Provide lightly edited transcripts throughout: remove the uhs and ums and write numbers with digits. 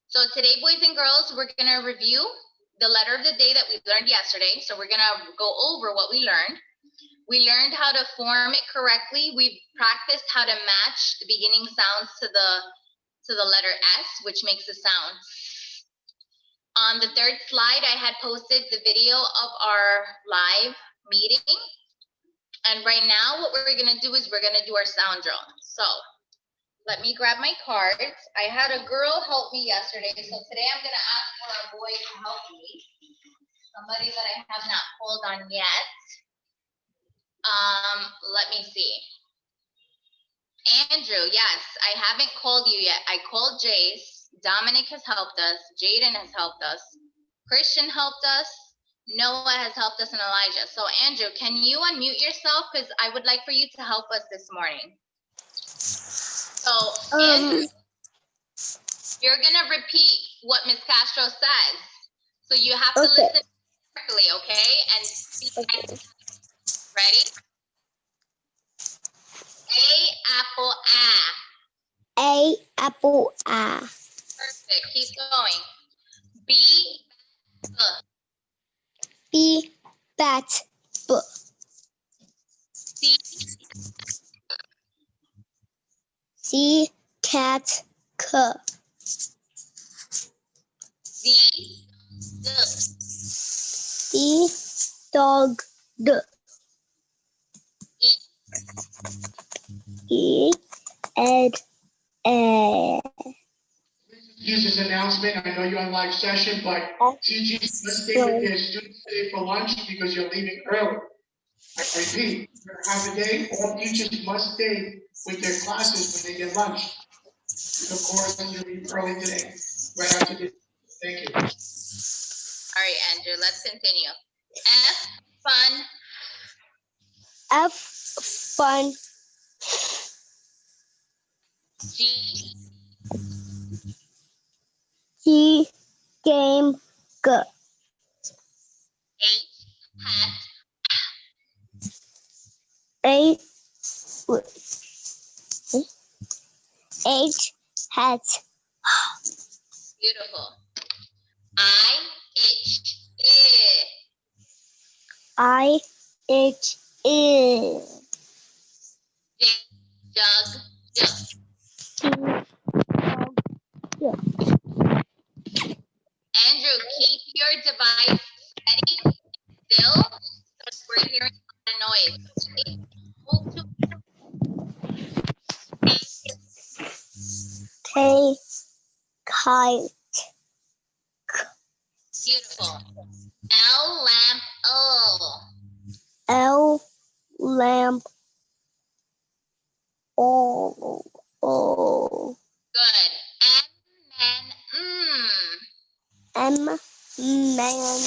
So today, boys and girls, we're gonna review the letter of the day that we learned yesterday. So we're gonna go over what we learned. We learned how to form it correctly. We practiced how to match the beginning sounds to the letter S, which makes a sound. On the third slide, I had posted the video of our live meeting. And right now, what we're gonna do is we're gonna do our sound drill. So let me grab my cards. I had a girl help me yesterday, so today I'm gonna ask for a boy to help me. Somebody that I have not called on yet. Let me see. Andrew, yes, I haven't called you yet. I called Jace. Dominic has helped us. Jaden has helped us. Christian helped us. Noah has helped us, and Elijah. So Andrew, can you unmute yourself? Because I would like for you to help us this morning. So Andrew, you're gonna repeat what Miss Castro says. So you have to listen carefully, okay? And speak. Ready? A apple A. A apple A. Perfect. Keep going. B B bat B. C C cat C. D D dog D. E E Ed A. Use this announcement. I know you're on live session, but TG must stay with their students today for lunch because you're leaving early. I repeat, you're gonna have a day, all teachers must stay with their classes when they get lunch. Of course, you'll leave early today, right after this. Thank you. All right, Andrew, let's continue. F, fun. F fun. G, G game G. H, hat. H H hat. Beautiful. I, itch. I H E. J, jug. Andrew, keep your device steady, still, because we're hearing a lot of noise. Okay? Move to K kite. beautiful. L, lamp. O. L lamp. O O. Good. M, man. M man.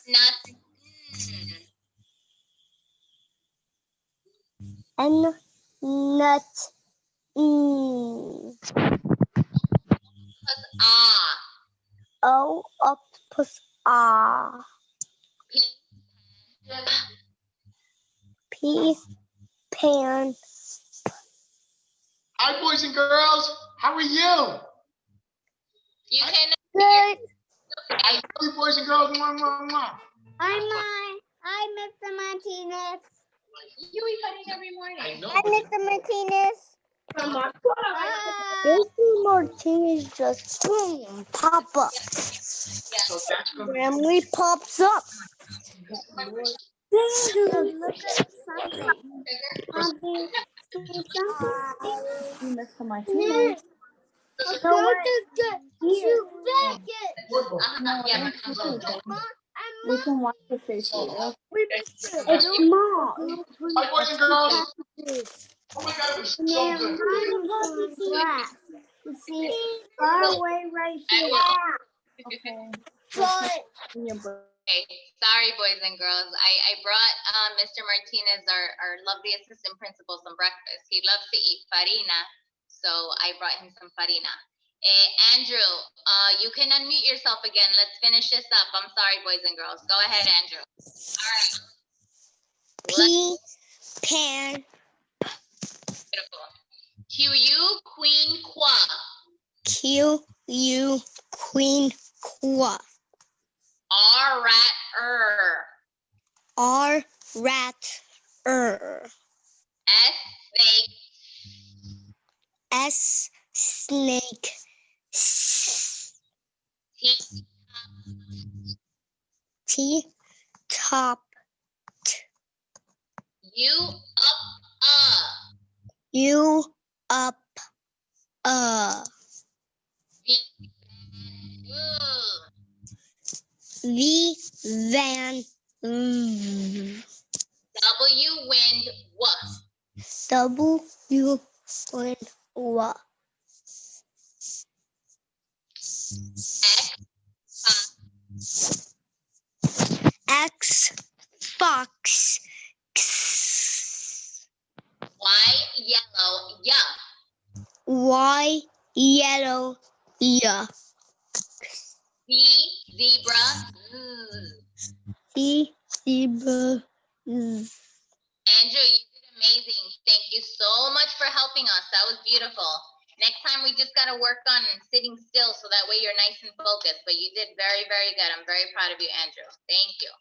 Nut. N nut. E. Plus ah. O octopus R. P, P pan. Hi, boys and girls. How are you? you can. Good. I love you, boys and girls. Mwah, mwah, mwah. Hi, Mr. Martinez. You eat cutting every morning. I know. Hi, Mr. Martinez. Hi. Mr. Martinez just boom, pop up. So that's going to Family pops up. Sugar. Mr. Martinez. Yeah. We can watch the face video. It's small. Hi, boys and girls. Oh my God, it was so good. You see, far away right here. Okay. Okay. Sorry, boys and girls. I brought Mr. Martinez, our lovely assistant principal, some breakfast. He loves to eat farina, so I brought him some farina. Andrew, you can unmute yourself again. Let's finish this up. I'm sorry, boys and girls. Go ahead, Andrew. All right. P pan. Beautiful. Q-U, queen, qua. Q-U, queen, qua. R-rat-er. R-rat-er. S-snake. S-snake. T-top. U-up-a. U-up-a. V-van. W-wind, wa. W-wind, wa. X, fox. Y, yellow, ya. Y, yellow, ya. Z, zebra, z. Z, zebra, z. Andrew, you did amazing. Thank you so much for helping us. That was beautiful. Next time, we just got to work on sitting still so that way you're nice and focused. But you did very, very good. I'm very proud of you, Andrew. Thank you.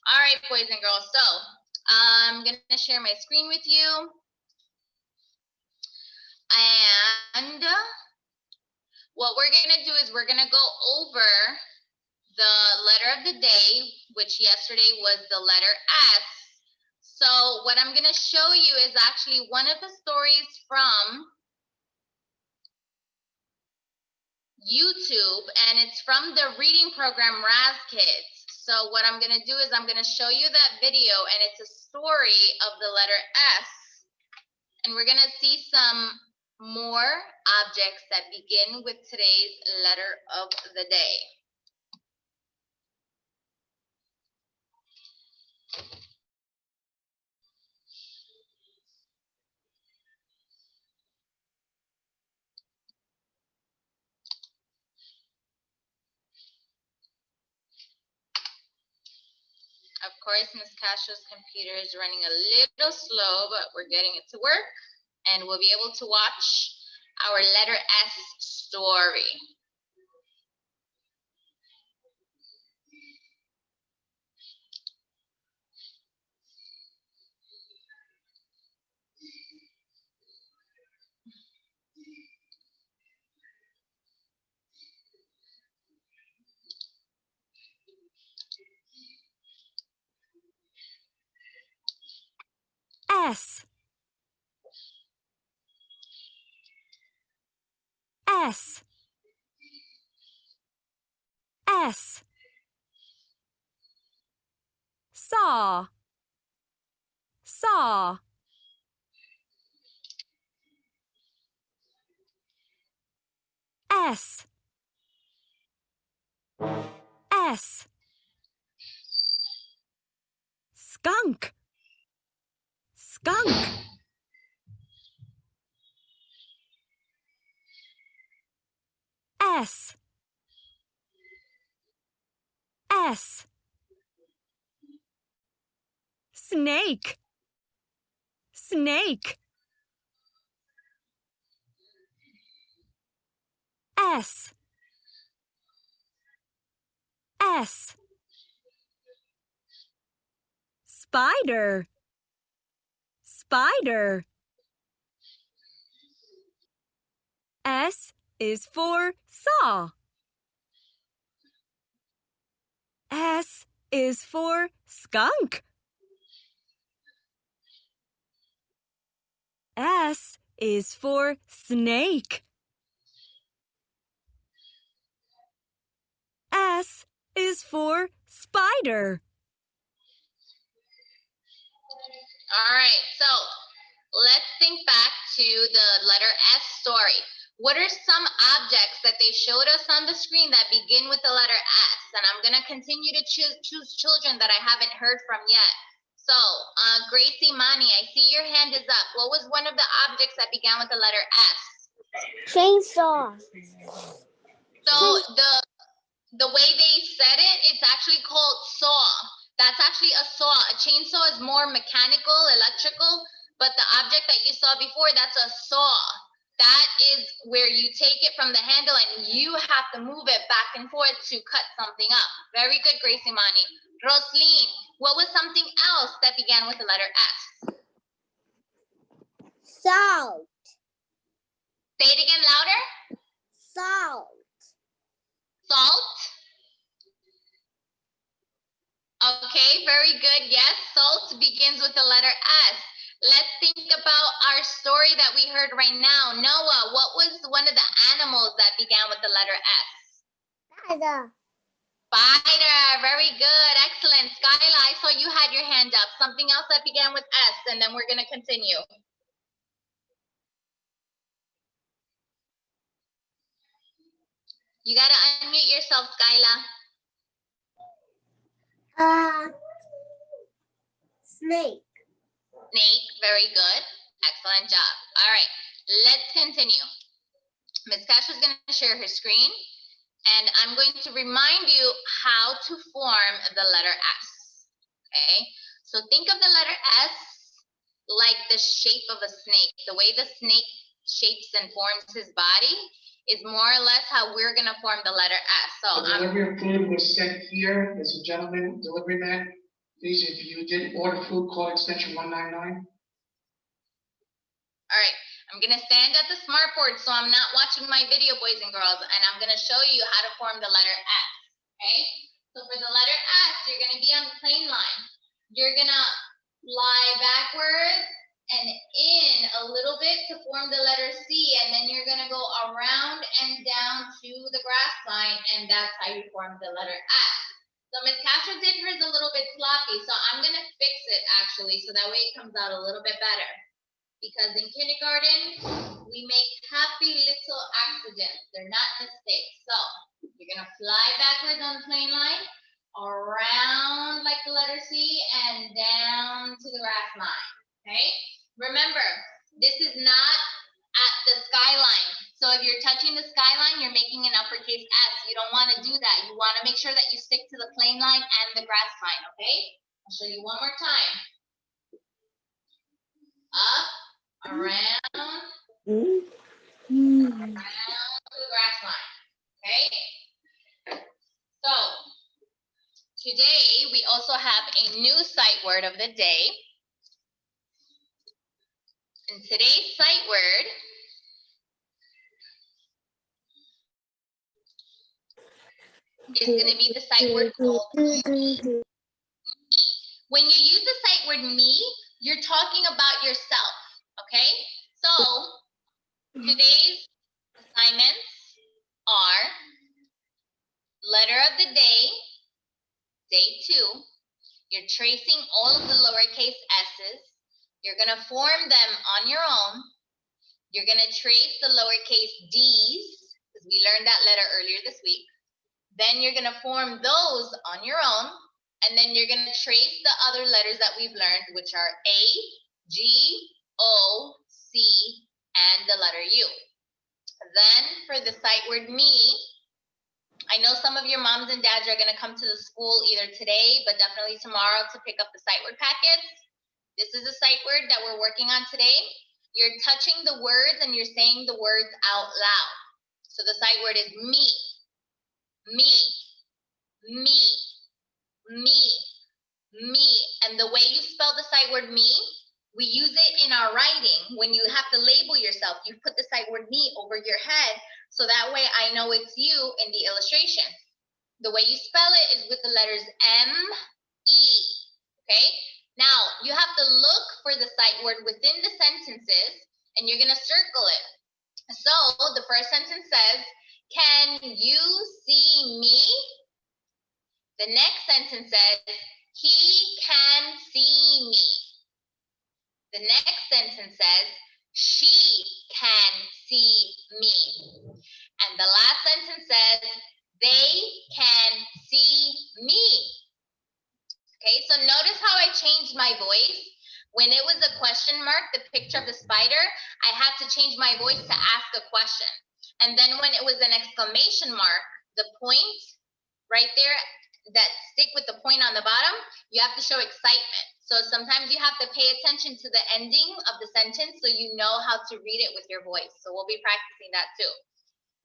All right, boys and girls. So I'm going to share my screen with you. And what we're going to do is we're going to go over the letter of the day, which yesterday was the letter S. So what I'm going to show you is actually one of the stories from YouTube, and it's from the reading program Raz Kids. So what I'm going to do is I'm going to show you that video, and it's a story of the letter S. And we're going to see some more objects that begin with today's letter of the day. Of course, Ms. Castro's computer is running a little slow, but we're getting it to work, and we'll be able to watch our letter S story. S. S. S. Saw. Saw. S. S. Skunk. Skunk. S. S. Snake. Snake. S. S. Spider. Spider. S is for saw. S is for skunk. S is for snake. S is for spider. All right, so let's think back to the letter S story. What are some objects that they showed us on the screen that begin with the letter S? And I'm going to continue to choose children that I haven't heard from yet. So, Gracie Mani, I see your hand is up. What was one of the objects that began with the letter S? Chainsaw. So, the way they said it, it's actually called saw. That's actually a saw. A chainsaw is more mechanical, electrical, but the object that you saw before, that's a saw. That is where you take it from the handle and you have to move it back and forth to cut something up. Very good, Gracie Mani. Roslyn, what was something else that began with the letter S? Salt. Say it again louder. Salt. Salt. Okay, very good. Yes, salt begins with the letter S. Let's think about our story that we heard right now. Noah, what was one of the animals that began with the letter S? Spider. Spider. Very good. Excellent. Skyla, I saw you had your hand up. Something else that began with S, and then we're going to continue. You got to unmute yourself, Skyla. Snake. Snake. Very good. Excellent job. All right. Let's continue. Ms. Cash is going to share her screen, and I'm going to remind you how to form the letter S. Okay? So think of the letter S like the shape of a snake. The way the snake shapes and forms his body is more or less how we're going to form the letter S. So the delivery of food was sent here. There's a gentleman, delivery man. Please, if you did order food, call extension 199. All right, I'm gonna stand at the smartboard so I'm not watching my video, boys and girls, and I'm gonna show you how to form the letter S, okay? So for the letter S, you're gonna be on the plane line. You're gonna fly backwards and in a little bit to form the letter C, and then you're gonna go around and down to the grass line, and that's how you form the letter S. So Ms. Castro did hers a little bit sloppy, so I'm gonna fix it actually, so that way it comes out a little bit better. Because in kindergarten, we make happy little accidents. They're not mistakes. So you're gonna fly backwards on the plane line, around like the letter C, and down to the grass line, okay? Remember, this is not at the skyline. So if you're touching the skyline, you're making an uppercase S. You don't wanna do that. You wanna make sure that you stick to the plane line and the grass line, okay? I'll show you one more time. Up. Around to the grass line, okay? So, today we also have a new sight word of the day. And today's sight word is going to be the sight word called me. When you use the sight word me, you're talking about yourself, okay? So, today's assignments are letter of the day, day 2. You're tracing all of the lowercase s's. You're going to form them on your own. You're going to trace the lowercase d's, because we learned that letter earlier this week. Then you're going to form those on your own. And then you're going to trace the other letters that we've learned, which are A, G, O, C, and the letter U. Then for the sight word me, I know some of your moms and dads are going to come to the school either today, but definitely tomorrow to pick up the sight word packets. This is a sight word that we're working on today. You're touching the words and you're saying the words out loud. So the sight word is me, me, me, me, me. And the way you spell the sight word me, we use it in our writing. When you have to label yourself, you put the sight word me over your head, so that way I know it's you in the illustration. The way you spell it is with the letters M-E, okay? Now, you have to look for the sight word within the sentences, and you're gonna circle it. So, the first sentence says, can you see me? The next sentence says, he can see me. The next sentence says, she can see me. And the last sentence says, they can see me. Okay, so notice how I changed my voice. When it was a question mark, the picture of the spider, I had to change my voice to ask a question. And then when it was an exclamation mark, the point right there, that stick with the point on the bottom, you have to show excitement. So sometimes you have to pay attention to the ending of the sentence so you know how to read it with your voice. So we'll be practicing that too.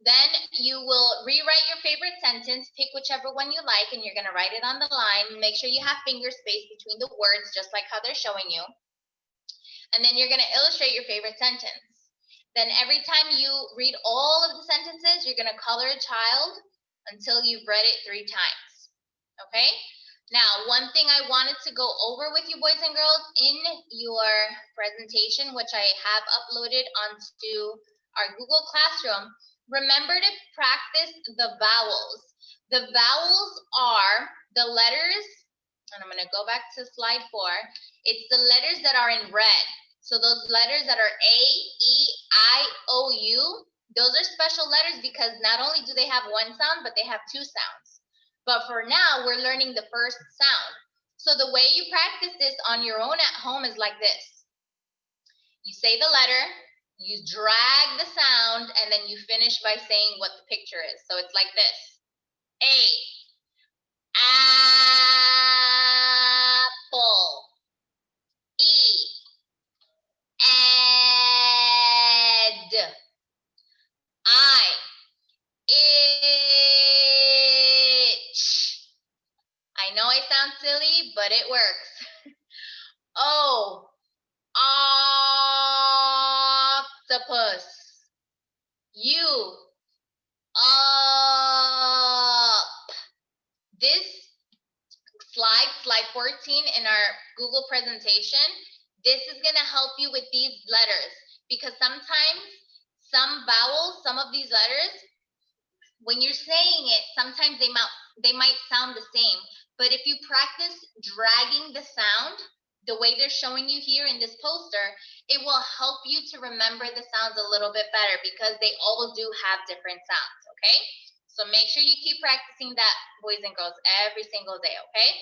Then you will rewrite your favorite sentence, pick whichever one you like, and you're going to write it on the line. Make sure you have finger space between the words, just like how they're showing you. And then you're going to illustrate your favorite sentence. Then every time you read all of the sentences, you're going to color a child until you've read it 3 times. Okay? Now, one thing I wanted to go over with you, boys and girls, in your presentation, which I have uploaded onto our Google Classroom, remember to practice the vowels. The vowels are the letters, and I'm going to go back to slide 4. It's the letters that are in red. So those letters that are A, E, I, O, U, those are special letters because not only do they have one sound, but they have 2 sounds. But for now, we're learning the first sound. So the way you practice this on your own at home is like this. You say the letter, you drag the sound, and then you finish by saying what the picture is. So it's like this. A, apple. E, ed. I, itch. I know I sound silly, but it works. O, octopus. U, up. This slide 14 in our Google presentation, this is going to help you with these letters because sometimes some vowels, some of these letters, when you're saying it, sometimes they might sound the same, but if you practice dragging the sound the way they're showing you here in this poster, it will help you to remember the sounds a little bit better because they all do have different sounds, okay? So make sure you keep practicing that, boys and girls, every single day, okay?